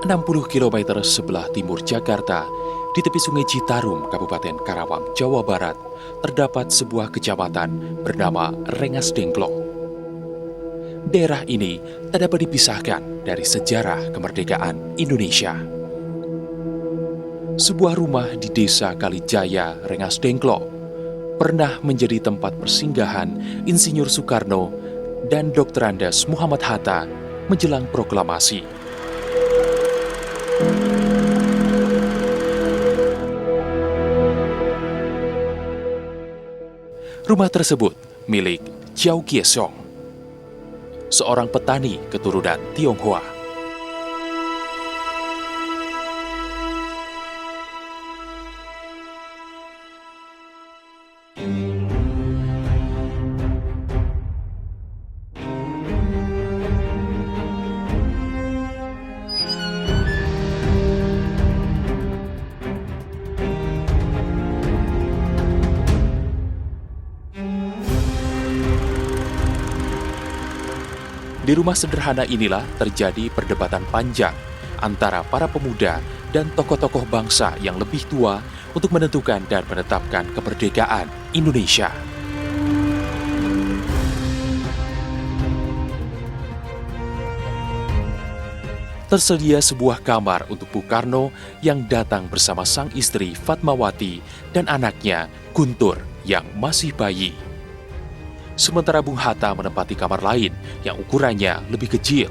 60 km sebelah timur Jakarta, di tepi Sungai Citarum, Kabupaten Karawang, Jawa Barat, terdapat sebuah kecamatan bernama Rengas Dengklok. Daerah ini tak dapat dipisahkan dari sejarah kemerdekaan Indonesia. Sebuah rumah di desa Kalijaya, Rengas Dengklok, pernah menjadi tempat persinggahan Insinyur Soekarno dan Dr. Andes Muhammad Hatta menjelang proklamasi. Rumah tersebut milik Jiao Kiesong, seorang petani keturunan Tionghoa. Di rumah sederhana inilah terjadi perdebatan panjang antara para pemuda dan tokoh-tokoh bangsa yang lebih tua untuk menentukan dan menetapkan kemerdekaan Indonesia. Tersedia sebuah kamar untuk Bung Karno yang datang bersama sang istri Fatmawati dan anaknya Guntur yang masih bayi. Sementara Bung Hatta menempati kamar lain yang ukurannya lebih kecil.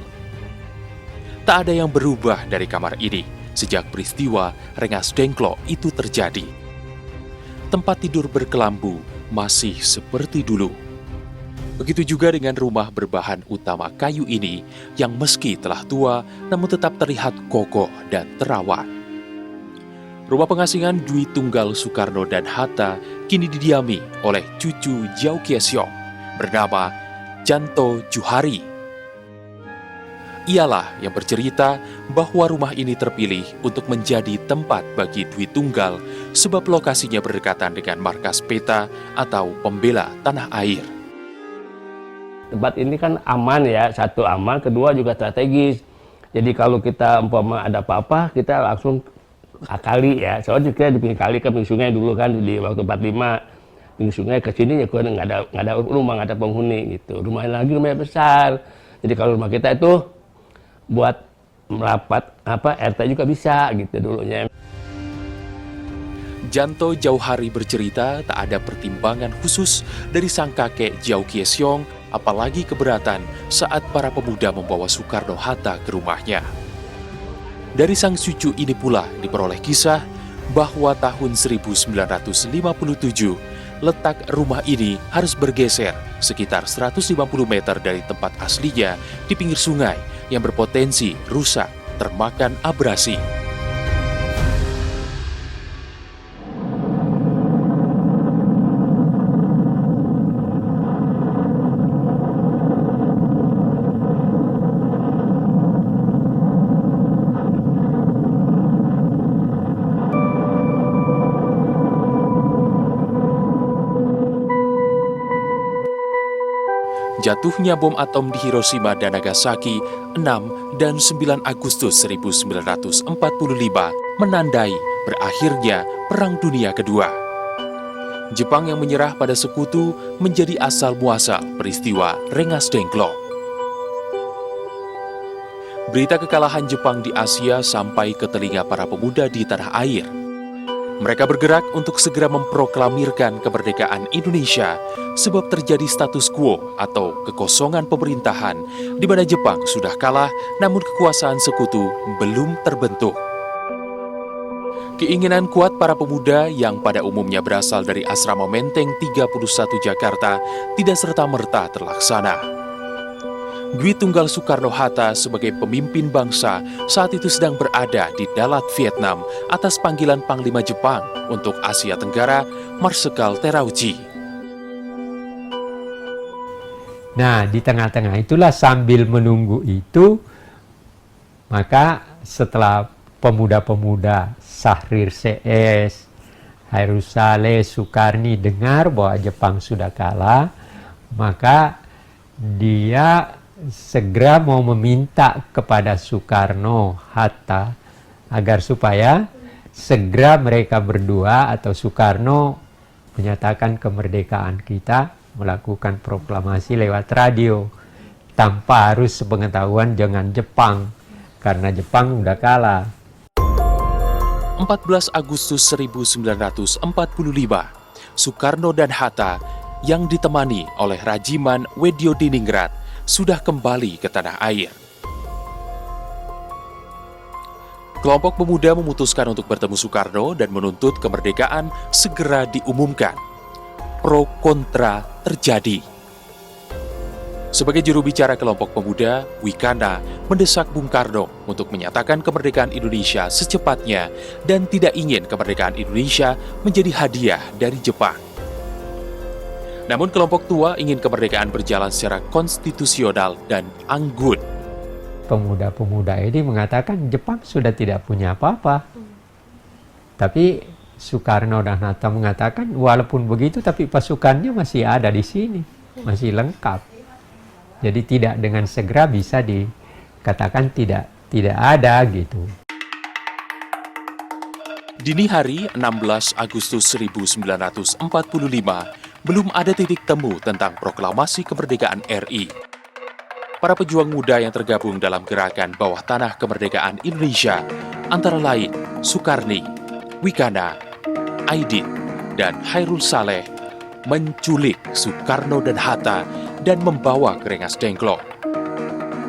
Tak ada yang berubah dari kamar ini sejak peristiwa Rengas Dengklok itu terjadi. Tempat tidur berkelambu masih seperti dulu. Begitu juga dengan rumah berbahan utama kayu ini yang meski telah tua namun tetap terlihat kokoh dan terawat. Rumah pengasingan Dwi Tunggal Soekarno dan Hatta kini didiami oleh cucu Jiao Kiesong bernama Janto Juhari. Ialah yang bercerita bahwa rumah ini terpilih untuk menjadi tempat bagi Dwi Tunggal sebab lokasinya berdekatan dengan markas PETA atau Pembela Tanah Air. Tempat ini kan aman ya, satu aman, kedua juga strategis. Jadi kalau kita umpama ada apa-apa, kita langsung ke kali ya. Soalnya kita di pinggir kali ke pinggir sungai dulu kan di waktu 45. Pinggir sungai ke sini ya nggak ada rumah, nggak ada penghuni gitu. Rumahnya lagi rumahnya besar. Jadi kalau rumah kita itu buat merapat RT juga bisa gitu dulunya. Janto Jauhari bercerita tak ada pertimbangan khusus dari sang kakek Jiao Kiesong, apalagi keberatan saat para pemuda membawa Soekarno-Hatta ke rumahnya. Dari sang cucu ini pula diperoleh kisah bahwa tahun 1957 letak rumah ini harus bergeser sekitar 150 meter dari tempat aslinya di pinggir sungai yang berpotensi rusak termakan abrasi. Jatuhnya bom atom di Hiroshima dan Nagasaki 6 dan 9 Agustus 1945 menandai berakhirnya Perang Dunia Kedua. Jepang yang menyerah pada sekutu menjadi asal muasal peristiwa Rengas Dengklok. Berita kekalahan Jepang di Asia sampai ke telinga para pemuda di tanah air. Mereka bergerak untuk segera memproklamirkan kemerdekaan Indonesia sebab terjadi status quo atau kekosongan pemerintahan di mana Jepang sudah kalah namun kekuasaan sekutu belum terbentuk. Keinginan kuat para pemuda yang pada umumnya berasal dari asrama Menteng 31 Jakarta tidak serta-merta terlaksana. Dwi Tunggal Soekarno-Hatta sebagai pemimpin bangsa saat itu sedang berada di Dalat, Vietnam atas panggilan Panglima Jepang untuk Asia Tenggara, Marsekal Terauchi. Nah, di tengah-tengah itulah sambil menunggu itu, maka setelah pemuda-pemuda Syahrir CS, Hairus Saleh, Sukarni dengar bahwa Jepang sudah kalah, maka dia segera mau meminta kepada Soekarno, Hatta, agar supaya segera mereka berdua atau Soekarno menyatakan kemerdekaan kita, melakukan proklamasi lewat radio tanpa harus sepengetahuan dengan Jepang, karena Jepang udah kalah. 14 Agustus 1945, Soekarno dan Hatta yang ditemani oleh Rajiman Wedyodiningrat sudah kembali ke tanah air. Kelompok pemuda memutuskan untuk bertemu Soekarno dan menuntut kemerdekaan segera diumumkan. Pro kontra terjadi. Sebagai juru bicara kelompok pemuda, Wikana mendesak Bung Karno untuk menyatakan kemerdekaan Indonesia secepatnya dan tidak ingin kemerdekaan Indonesia menjadi hadiah dari Jepang. Namun kelompok tua ingin kemerdekaan berjalan secara konstitusional dan anggun. Pemuda-pemuda ini mengatakan Jepang sudah tidak punya apa-apa. Tapi Soekarno dan Hatta mengatakan walaupun begitu tapi pasukannya masih ada di sini, masih lengkap. Jadi tidak dengan segera bisa dikatakan tidak ada gitu. Dini hari 16 Agustus 1945, belum ada titik temu tentang proklamasi kemerdekaan RI. Para pejuang muda yang tergabung dalam gerakan bawah tanah kemerdekaan Indonesia, antara lain Sukarni, Wikana, Aidit, dan Hairul Saleh, menculik Soekarno dan Hatta dan membawa ke Rengas Dengklok.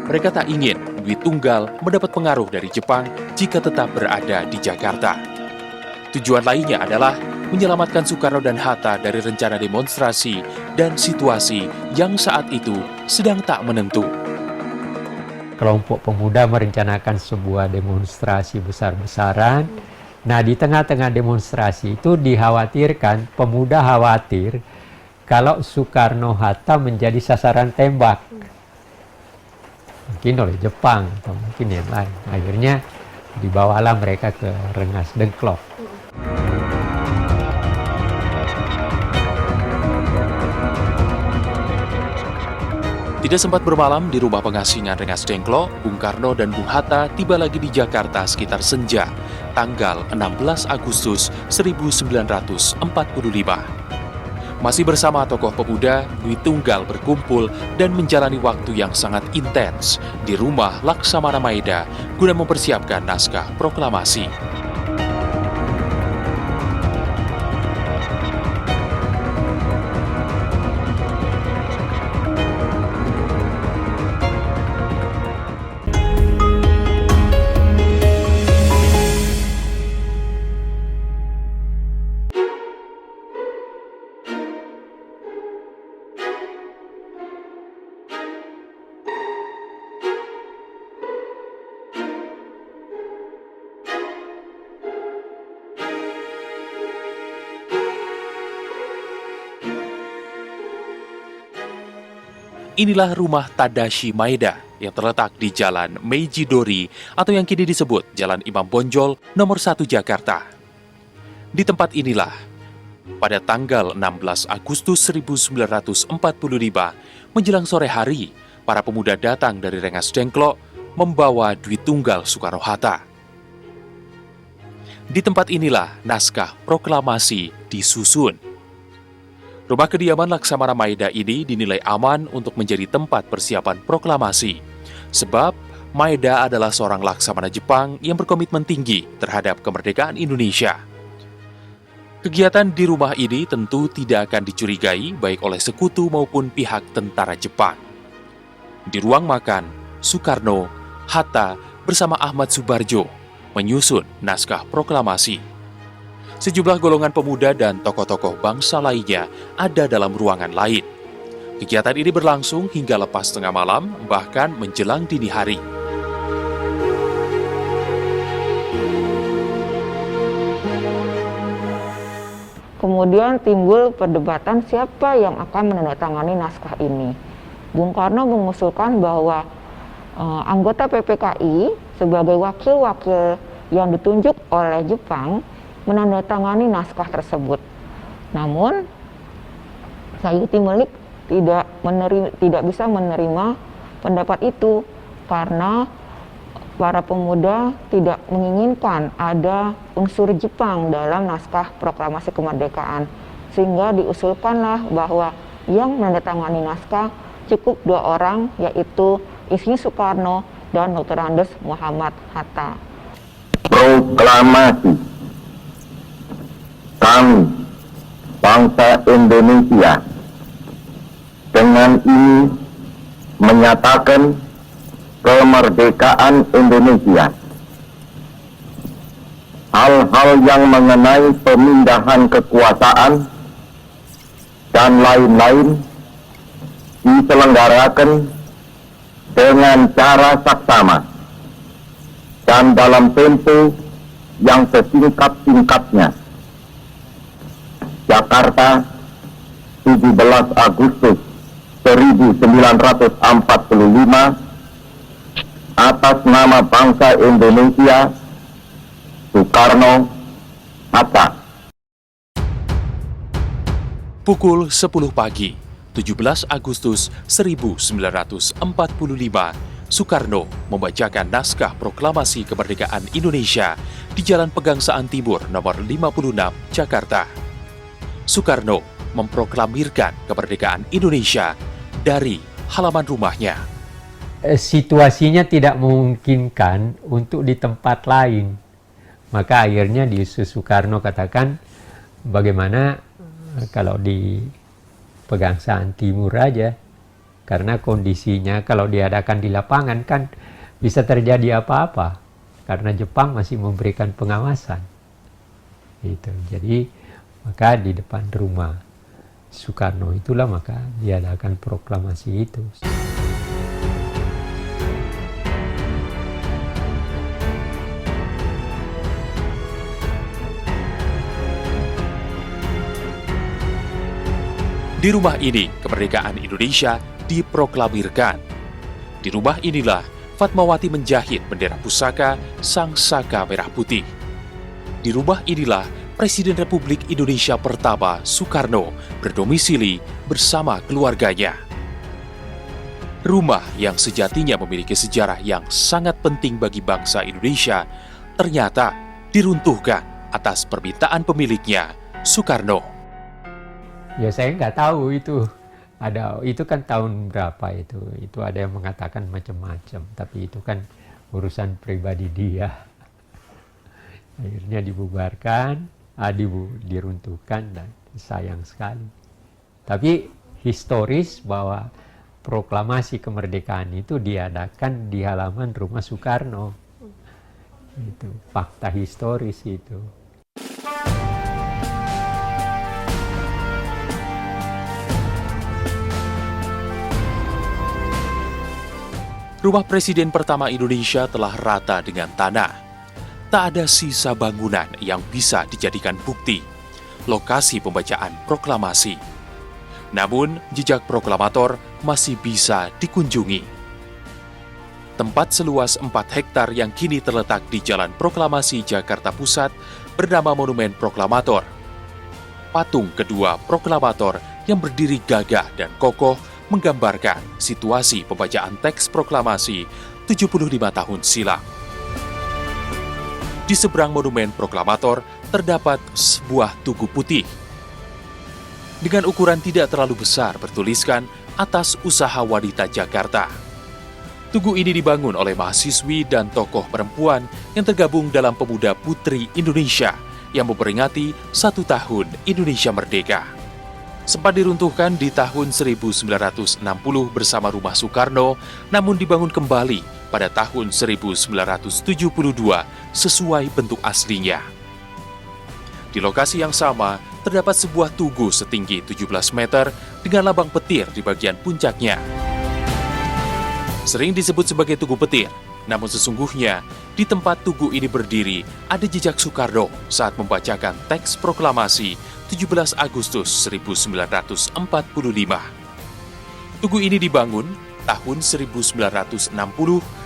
Mereka tak ingin Dwi Tunggal mendapat pengaruh dari Jepang jika tetap berada di Jakarta. Tujuan lainnya adalah menyelamatkan Soekarno dan Hatta dari rencana demonstrasi dan situasi yang saat itu sedang tak menentu. Kelompok pemuda merencanakan sebuah demonstrasi besar-besaran. Nah, di tengah-tengah demonstrasi itu dikhawatirkan, pemuda khawatir kalau Soekarno-Hatta menjadi sasaran tembak. Mungkin oleh Jepang atau mungkin yang lain. Akhirnya dibawalah mereka ke Rengas Dengklok. Tidak sempat bermalam di rumah pengasingan Rengas Dengklok, Bung Karno dan Bung Hatta tiba lagi di Jakarta sekitar senja, tanggal 16 Agustus 1945. Masih bersama tokoh pemuda, Dwi Tunggal berkumpul dan menjalani waktu yang sangat intens di rumah Laksamana Maeda guna mempersiapkan naskah proklamasi. Inilah rumah Tadashi Maeda yang terletak di Jalan Meiji-dori atau yang kini disebut Jalan Imam Bonjol nomor 1 Jakarta. Di tempat inilah, pada tanggal 16 Agustus 1945, menjelang sore hari, para pemuda datang dari Rengas Dengklok membawa Dwi Tunggal Soekarno-Hatta. Di tempat inilah naskah proklamasi disusun. Rumah kediaman Laksamana Maeda ini dinilai aman untuk menjadi tempat persiapan proklamasi. Sebab Maeda adalah seorang laksamana Jepang yang berkomitmen tinggi terhadap kemerdekaan Indonesia. Kegiatan di rumah ini tentu tidak akan dicurigai baik oleh sekutu maupun pihak tentara Jepang. Di ruang makan, Soekarno, Hatta bersama Ahmad Subarjo menyusun naskah proklamasi. Sejumlah golongan pemuda dan tokoh-tokoh bangsa lainnya ada dalam ruangan lain. Kegiatan ini berlangsung hingga lepas tengah malam, bahkan menjelang dini hari. Kemudian timbul perdebatan siapa yang akan menandatangani naskah ini. Bung Karno mengusulkan bahwa anggota PPKI sebagai wakil-wakil yang ditunjuk oleh Jepang menandatangani naskah tersebut. Namun Sayuti Melik tidak bisa menerima pendapat itu karena para pemuda tidak menginginkan ada unsur Jepang dalam naskah proklamasi kemerdekaan, sehingga diusulkanlah bahwa yang menandatangani naskah cukup 2 orang, yaitu Ismi Soekarno dan Dr. Andes Muhammad Hatta. Proklamasi kami, bangsa Indonesia, dengan ini menyatakan kemerdekaan Indonesia. Hal-hal yang mengenai pemindahan kekuasaan dan lain-lain diselenggarakan dengan cara saksama dan dalam tempo yang sesingkat-singkatnya. Jakarta, 17 Agustus 1945, atas nama bangsa Indonesia, Soekarno Hatta. Pukul 10 pagi, 17 Agustus 1945, Soekarno membacakan naskah proklamasi kemerdekaan Indonesia di Jalan Pegangsaan Timur nomor 56, Jakarta. Soekarno memproklamirkan kemerdekaan Indonesia dari halaman rumahnya. Situasinya tidak memungkinkan untuk di tempat lain. Maka akhirnya di Soekarno katakan, bagaimana kalau di Pegangsaan Timur aja, karena kondisinya kalau diadakan di lapangan kan bisa terjadi apa-apa, karena Jepang masih memberikan pengawasan. Jadi maka di depan rumah Soekarno itulah maka diadakan proklamasi itu. Di rumah ini, kemerdekaan Indonesia diproklamirkan. Di rumah inilah Fatmawati menjahit bendera pusaka Sang Saka Merah Putih. Di rumah inilah Presiden Republik Indonesia pertama Soekarno berdomisili bersama keluarganya. Rumah yang sejatinya memiliki sejarah yang sangat penting bagi bangsa Indonesia ternyata diruntuhkan atas permintaan pemiliknya, Soekarno. Ya saya nggak tahu itu kan tahun berapa itu ada yang mengatakan macam-macam, tapi itu kan urusan pribadi dia. Akhirnya dibubarkan, diruntuhkan, dan sayang sekali. Tapi historis bahwa proklamasi kemerdekaan itu diadakan di halaman rumah Soekarno. Itu fakta historis itu. Rumah Presiden pertama Indonesia telah rata dengan tanah. Tak ada sisa bangunan yang bisa dijadikan bukti lokasi pembacaan proklamasi. Namun, jejak proklamator masih bisa dikunjungi. Tempat seluas 4 hektar yang kini terletak di Jalan Proklamasi Jakarta Pusat bernama Monumen Proklamator. Patung kedua proklamator yang berdiri gagah dan kokoh menggambarkan situasi pembacaan teks proklamasi 75 tahun silam. Di seberang Monumen Proklamator terdapat sebuah tugu putih. Dengan ukuran tidak terlalu besar bertuliskan Atas Usaha Wanita Jakarta. Tugu ini dibangun oleh mahasiswi dan tokoh perempuan yang tergabung dalam Pemuda Putri Indonesia yang memperingati 1 tahun Indonesia Merdeka. Sempat diruntuhkan di tahun 1960 bersama rumah Soekarno, namun dibangun kembali pada tahun 1972 sesuai bentuk aslinya. Di lokasi yang sama, terdapat sebuah tugu setinggi 17 meter dengan lambang petir di bagian puncaknya. Sering disebut sebagai Tugu Petir, namun sesungguhnya di tempat tugu ini berdiri ada jejak Soekarno saat membacakan teks proklamasi 17 Agustus 1945. Tugu ini dibangun tahun 1960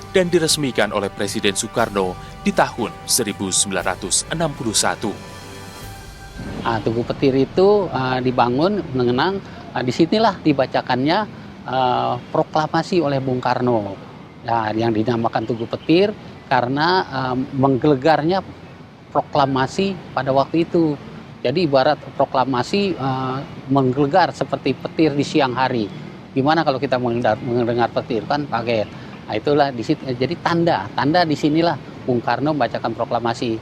dan diresmikan oleh Presiden Soekarno di tahun 1961. Tugu Petir itu dibangun mengenang disinilah dibacakannya proklamasi oleh Bung Karno, nah, yang dinamakan Tugu Petir karena menggelegarnya proklamasi pada waktu itu. Jadi ibarat proklamasi menggelegar seperti petir di siang hari. Gimana kalau kita mendengar petir kan kaget. Nah, itulah di situ. Jadi tanda disinilah Bung Karno membacakan proklamasi.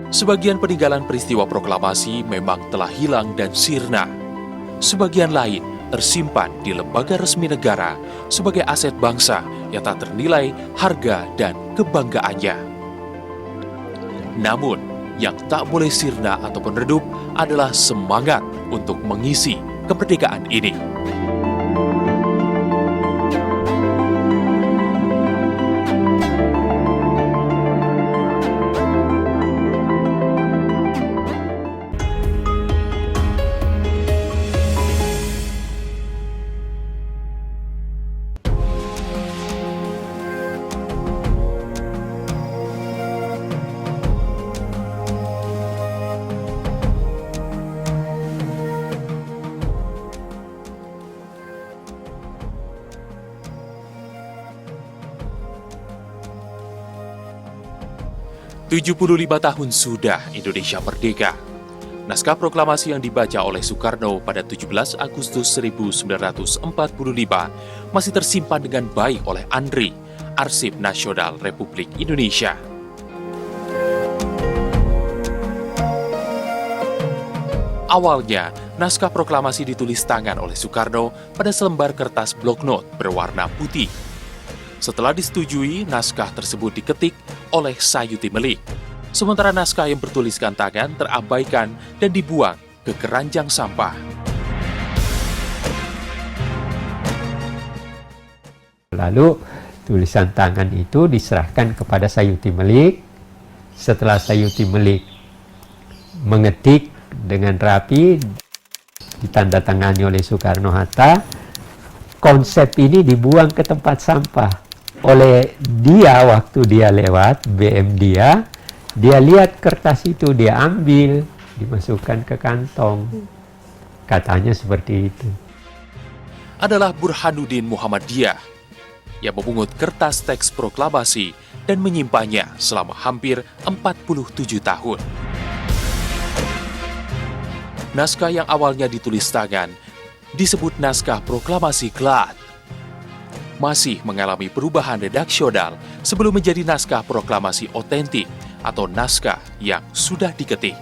Sebagian peninggalan peristiwa proklamasi memang telah hilang dan sirna. Sebagian lain tersimpan di lembaga resmi negara sebagai aset bangsa yang tak ternilai harga dan kebanggaannya. Namun, yang tak boleh sirna ataupun redup adalah semangat untuk mengisi kemerdekaan ini. ...75 tahun sudah Indonesia merdeka. Naskah proklamasi yang dibaca oleh Soekarno pada 17 Agustus 1945 masih tersimpan dengan baik oleh ANRI, Arsip Nasional Republik Indonesia. Awalnya, naskah proklamasi ditulis tangan oleh Soekarno pada selembar kertas bloknot berwarna putih. Setelah disetujui, naskah tersebut diketik oleh Sayuti Melik. Sementara naskah yang bertuliskan tangan terabaikan dan dibuang ke keranjang sampah. Lalu tulisan tangan itu diserahkan kepada Sayuti Melik. Setelah Sayuti Melik mengetik dengan rapi, ditandatangani oleh Soekarno-Hatta, konsep ini dibuang ke tempat sampah. Oleh dia, waktu dia lewat BM dia lihat kertas itu, dia ambil, dimasukkan ke kantong. Katanya seperti itu. Adalah Burhanuddin Muhammadiyah yang memungut kertas teks proklamasi dan menyimpannya selama hampir 47 tahun. Naskah yang awalnya ditulis tangan disebut naskah proklamasi Glad. Masih mengalami perubahan redaksional sebelum menjadi naskah proklamasi otentik atau naskah yang sudah diketik.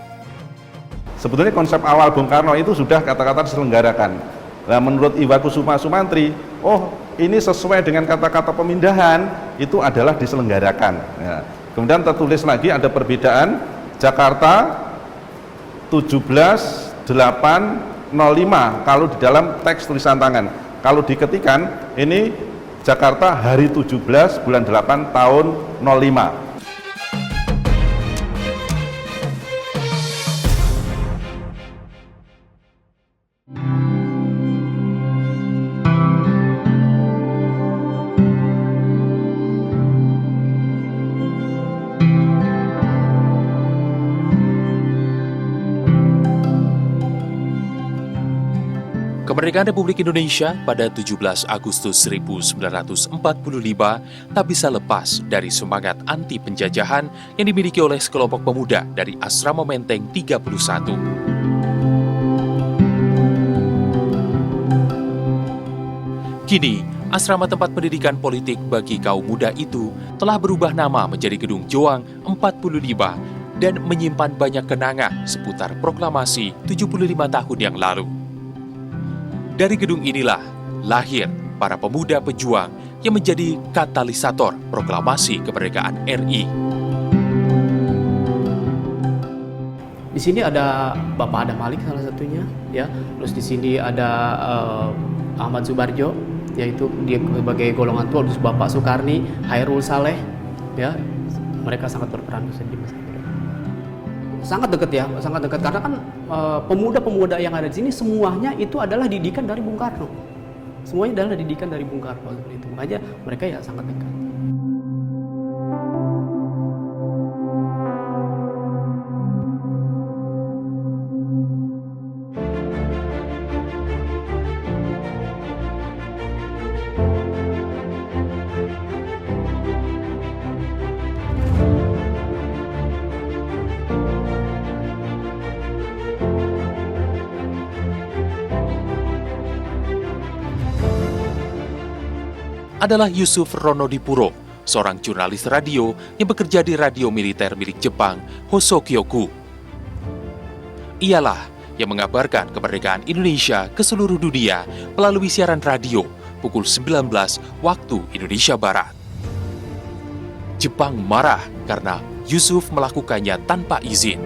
Sebetulnya konsep awal Bung Karno itu sudah kata-kata diselenggarakan. Nah, menurut Iwa Kusuma Sumantri, ini sesuai dengan kata-kata pemindahan, itu adalah diselenggarakan. Ya. Kemudian tertulis lagi ada perbedaan, Jakarta 17/8/05 kalau di dalam teks tulisan tangan. Kalau diketikan, ini Jakarta hari 17 bulan 8 tahun 05. Kemerdekaan Republik Indonesia pada 17 Agustus 1945 tak bisa lepas dari semangat anti penjajahan yang dimiliki oleh sekelompok pemuda dari Asrama Menteng 31. Kini, asrama tempat pendidikan politik bagi kaum muda itu telah berubah nama menjadi Gedung Joang 45 dan menyimpan banyak kenangan seputar proklamasi 75 tahun yang lalu. Dari gedung inilah lahir para pemuda pejuang yang menjadi katalisator proklamasi kemerdekaan RI. Di sini ada Bapak Adam Malik salah satunya, ya. Terus di sini ada Ahmad Subarjo, yaitu dia sebagai golongan tua. Terus Bapak Soekarni, Hairul Saleh, ya. Mereka sangat berperan di masa muda. Sangat dekat ya, sangat dekat karena kan pemuda-pemuda yang ada di sini semuanya itu adalah didikan dari Bung Karno. Semuanya adalah didikan dari Bung Karno seperti itu. Makanya mereka ya sangat dekat. adalah Yusuf Ronodipuro, seorang jurnalis radio yang bekerja di radio militer milik Jepang, Hosokyoku. Ialah yang mengabarkan kemerdekaan Indonesia ke seluruh dunia melalui siaran radio pukul 19 waktu Indonesia Barat. Jepang marah karena Yusuf melakukannya tanpa izin.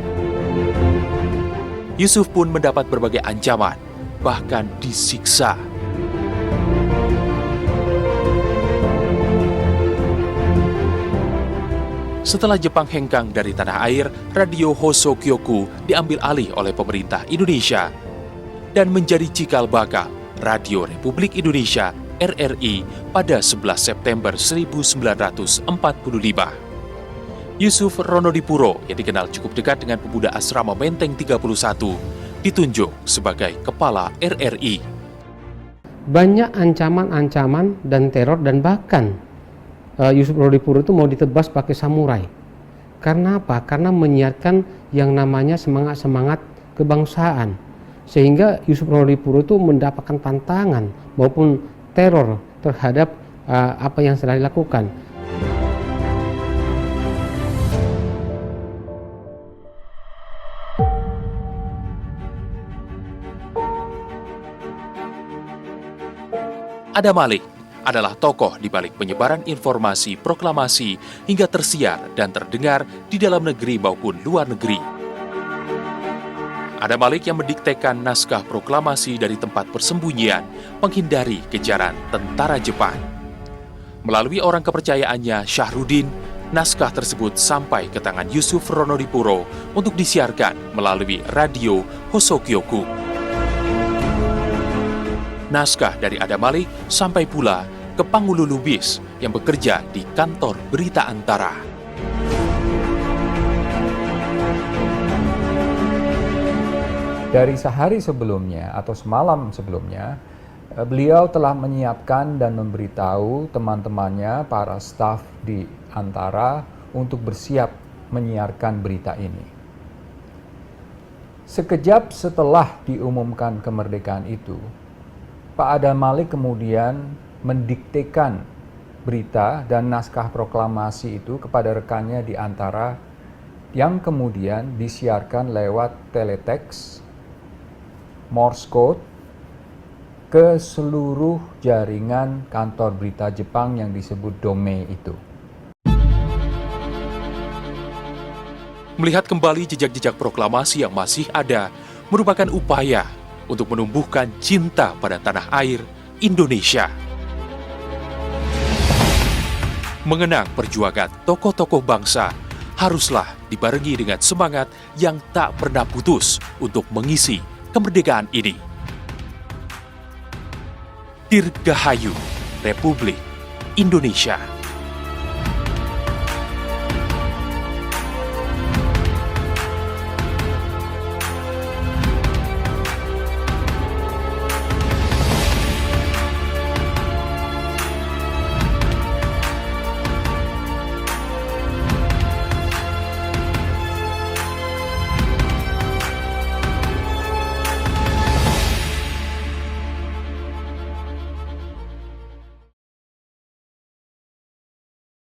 Yusuf pun mendapat berbagai ancaman, bahkan disiksa. Setelah Jepang hengkang dari tanah air, radio Hosokyoku diambil alih oleh pemerintah Indonesia dan menjadi cikal bakal Radio Republik Indonesia RRI pada 11 September 1945. Yusuf Ronodipuro yang dikenal cukup dekat dengan pemuda asrama Menteng 31 ditunjuk sebagai kepala RRI. Banyak ancaman-ancaman dan teror, dan bahkan Yusuf Ronodipuro itu mau ditebas pakai samurai. Karena apa? Karena menyiarkan yang namanya semangat-semangat kebangsaan. Sehingga Yusuf Ronodipuro itu mendapatkan tantangan maupun teror terhadap apa yang sedang dilakukan. Adam Malik adalah tokoh di balik penyebaran informasi proklamasi hingga tersiar dan terdengar di dalam negeri maupun luar negeri. Adam Malik yang mendiktekan naskah proklamasi dari tempat persembunyian menghindari kejaran tentara Jepang. Melalui orang kepercayaannya, Syahrudin, naskah tersebut sampai ke tangan Yusuf Ronodipuro untuk disiarkan melalui radio Hosokyoku. Naskah dari Adam Malik sampai pula ke Pangulo Lubis yang bekerja di kantor Berita Antara. Dari sehari sebelumnya atau semalam sebelumnya, beliau telah menyiapkan dan memberitahu teman-temannya, para staf di Antara, untuk bersiap menyiarkan berita ini. Sekejap setelah diumumkan kemerdekaan itu, Pak Adam Malik kemudian mendiktekan berita dan naskah proklamasi itu kepada rekannya di Antara, yang kemudian disiarkan lewat teletext, Morse code, ke seluruh jaringan kantor berita Jepang yang disebut Domei itu. Melihat kembali jejak-jejak proklamasi yang masih ada merupakan upaya untuk menumbuhkan cinta pada tanah air Indonesia. Mengenang perjuangan tokoh-tokoh bangsa haruslah dibarengi dengan semangat yang tak pernah putus untuk mengisi kemerdekaan ini. Dirgahayu Republik Indonesia.